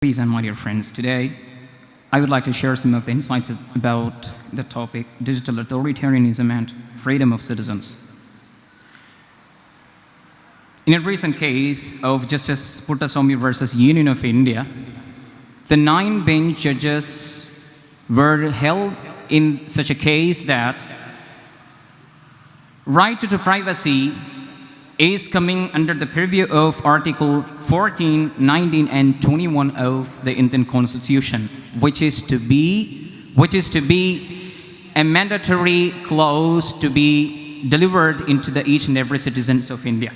Peace and my dear friends, today I would like to share some of the insights about the topic digital authoritarianism and freedom of citizens. In a recent case of Justice Puttaswamy versus Union of India, the 9 bench judges were held in such a case that right to privacy is coming under the purview of Article 14, 19, and 21 of the Indian Constitution, which is to be a mandatory clause to be delivered into each and every citizens of India.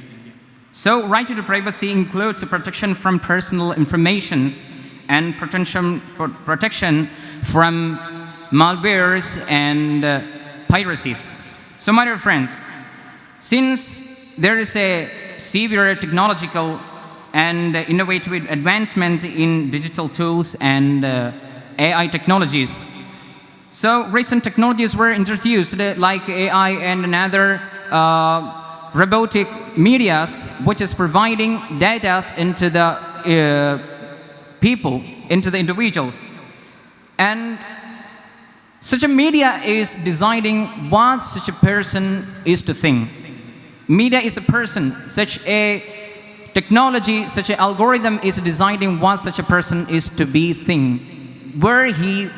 So, right to privacy includes the protection from personal informations and protection from malwares and piracies. So, my dear friends, since there is a severe technological and innovative advancement in digital tools and AI technologies. So recent technologies were introduced like AI and another robotic medias, which is providing data into the people, into the individuals. And such a media is deciding what such a person is to think. Media is a person, such a technology, such an algorithm is deciding what such a person is to be think, where he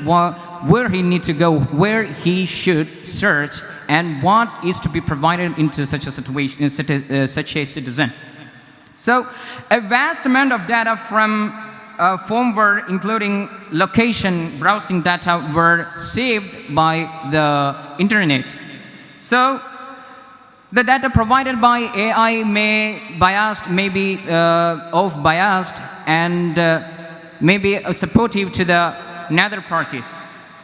needs to go, where he should search, and what is to be provided into such a situation, such a citizen. So, a vast amount of data from firmware, including location, browsing data, were saved by the internet. So, the data provided by AI may be off-biased, and may be supportive to the nether parties.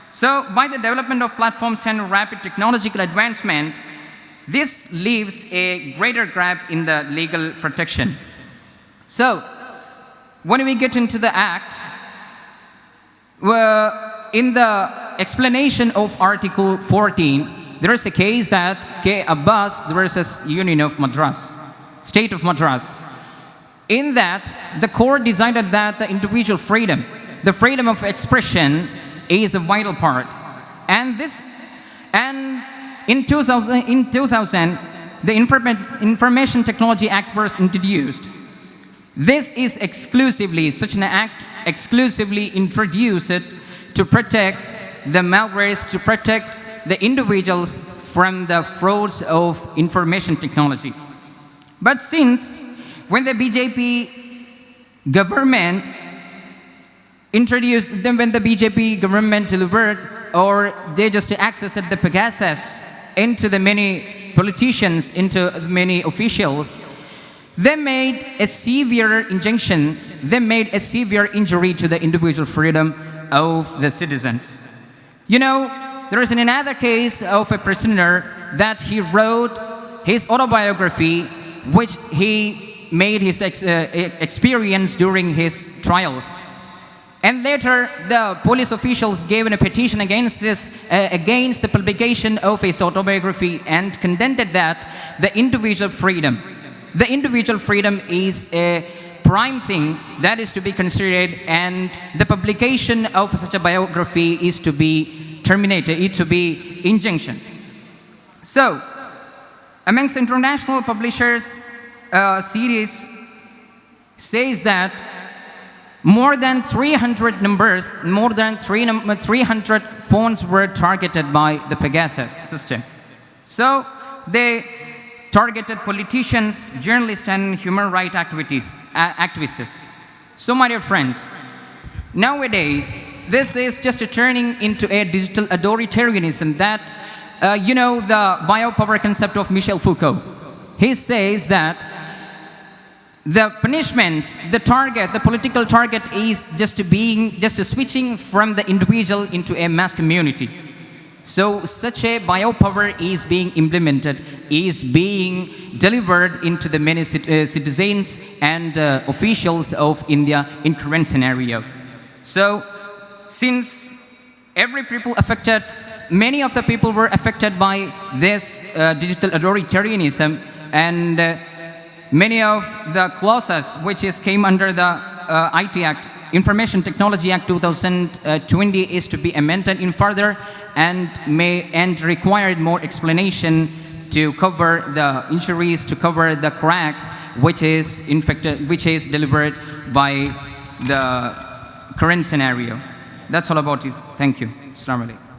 So, by the development of platforms and rapid technological advancement, this leaves a greater gap in the legal protection. So, when we get into the Act, in the explanation of Article 14, there is a case that K. Abbas versus Union of Madras, State of Madras. In that, the court decided that the individual freedom, the freedom of expression, is a vital part. And in 2000, the Information Technology Act was introduced. This is such an act exclusively introduced to protect the malwares, to protect the individuals from the frauds of information technology. But since when the BJP government introduced them, when the BJP government delivered, or they just accessed the Pegasus into the many politicians, into many officials, they made a severe injunction, they made a severe injury to the individual freedom of the citizens. You know, there is another case of a prisoner that he wrote his autobiography, which he made his experience during his trials. And later, the police officials gave a petition against the publication of his autobiography, and contended that the individual freedom is a prime thing that is to be considered, and the publication of such a biography is to be terminated, it to be injunction. So, amongst the international publishers, series says that more than 300 numbers, more than 300 phones were targeted by the Pegasus system. So, they targeted politicians, journalists, and human rights activists. So, my dear friends, nowadays, this is just turning into a digital authoritarianism that, the biopower concept of Michel Foucault. He says that the punishments, the political target is just switching from the individual into a mass community. So such a biopower is being implemented, is being delivered into the many citizens and officials of India in current scenario. So, since many of the people were affected by this digital authoritarianism, and many of the clauses which came under the IT Act Information Technology Act 2020 is to be amended in further and required more explanation to cover the injuries, to cover the cracks which is delivered by the current scenario. That's all about it. Thank you. Assalamu alaikum.